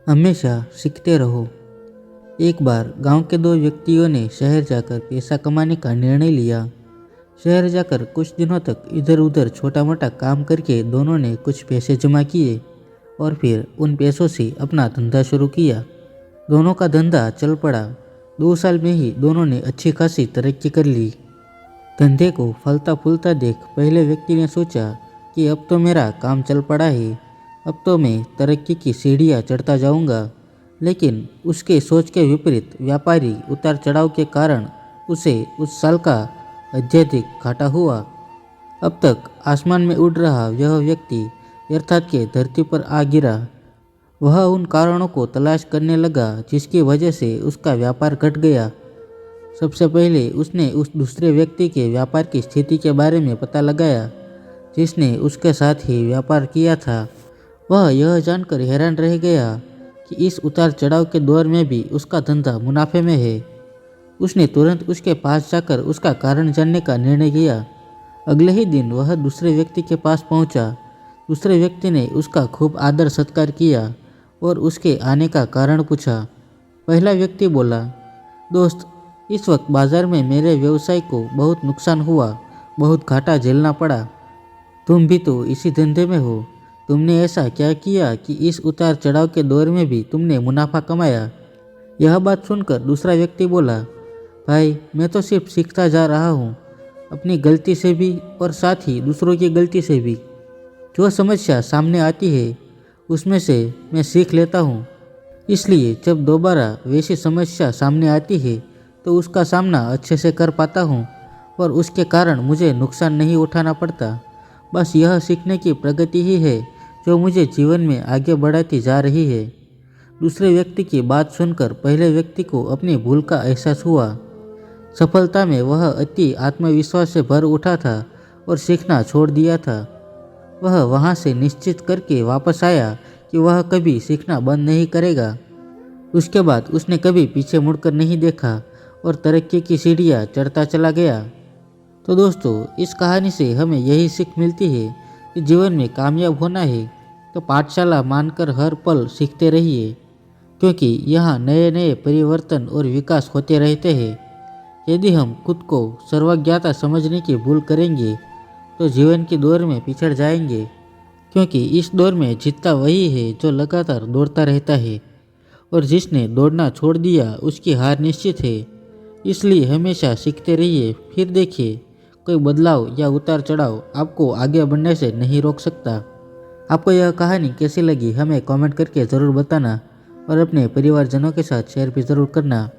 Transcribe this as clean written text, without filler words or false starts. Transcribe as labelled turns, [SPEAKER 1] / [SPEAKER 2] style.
[SPEAKER 1] हमेशा सीखते रहो। एक बार गांव के दो व्यक्तियों ने शहर जाकर पैसा कमाने का निर्णय लिया। शहर जाकर कुछ दिनों तक इधर उधर छोटा मोटा काम करके दोनों ने कुछ पैसे जमा किए और फिर उन पैसों से अपना धंधा शुरू किया। दोनों का धंधा चल पड़ा। 2 साल में ही दोनों ने अच्छी खासी तरक्की कर ली। धंधे को फलता फूलता देख पहले व्यक्ति ने सोचा कि अब तो मेरा काम चल पड़ा है, अब तो मैं तरक्की की सीढ़ियाँ चढ़ता जाऊंगा। लेकिन उसके सोच के विपरीत व्यापारी उतार चढ़ाव के कारण उसे उस साल का अत्यधिक घाटा हुआ। अब तक आसमान में उड़ रहा यह व्यक्ति यथार्थ के धरती पर आ गिरा। वह उन कारणों को तलाश करने लगा जिसकी वजह से उसका व्यापार घट गया। सबसे पहले उसने उस दूसरे व्यक्ति के व्यापार की स्थिति के बारे में पता लगाया जिसने उसके साथ ही व्यापार किया था। वह यह जानकर हैरान रह गया कि इस उतार चढ़ाव के दौर में भी उसका धंधा मुनाफे में है। उसने तुरंत उसके पास जाकर उसका कारण जानने का निर्णय किया। अगले ही दिन वह दूसरे व्यक्ति के पास पहुंचा। दूसरे व्यक्ति ने उसका खूब आदर सत्कार किया और उसके आने का कारण पूछा। पहला व्यक्ति बोला, दोस्त, इस वक्त बाजार में मेरे व्यवसाय को बहुत नुकसान हुआ, बहुत घाटा झेलना पड़ा। तुम भी तो इसी धंधे में हो। तुमने ऐसा क्या किया कि इस उतार चढ़ाव के दौर में भी तुमने मुनाफा कमाया? यह बात सुनकर दूसरा व्यक्ति बोला, भाई, मैं तो सिर्फ सीखता जा रहा हूँ, अपनी गलती से भी और साथ ही दूसरों की गलती से भी। जो समस्या सामने आती है उसमें से मैं सीख लेता हूँ। इसलिए जब दोबारा वैसी समस्या सामने आती है तो उसका सामना अच्छे से कर पाता हूँ और उसके कारण मुझे नुकसान नहीं उठाना पड़ता। बस यह सीखने की प्रगति ही है जो मुझे जीवन में आगे बढ़ाती जा रही है। दूसरे व्यक्ति की बात सुनकर पहले व्यक्ति को अपनी भूल का एहसास हुआ। सफलता में वह अति आत्मविश्वास से भर उठा था और सीखना छोड़ दिया था। वह वहाँ से निश्चित करके वापस आया कि वह कभी सीखना बंद नहीं करेगा। उसके बाद उसने कभी पीछे मुड़कर नहीं देखा और तरक्की की सीढ़ियाँ चढ़ता चला गया। तो दोस्तों, इस कहानी से हमें यही सीख मिलती है कि जीवन में कामयाब होना है तो पाठशाला मानकर हर पल सीखते रहिए, क्योंकि यहाँ नए नए परिवर्तन और विकास होते रहते हैं। यदि हम खुद को सर्वज्ञता समझने की भूल करेंगे तो जीवन की दौड़ में पिछड़ जाएंगे, क्योंकि इस दौर में जीतता वही है जो लगातार दौड़ता रहता है और जिसने दौड़ना छोड़ दिया उसकी हार निश्चित है। इसलिए हमेशा सीखते रहिए, फिर देखिए कोई बदलाव या उतार चढ़ाव आपको आगे बढ़ने से नहीं रोक सकता। आपको यह कहानी कैसी लगी हमें कमेंट करके ज़रूर बताना और अपने परिवारजनों के साथ शेयर भी ज़रूर करना।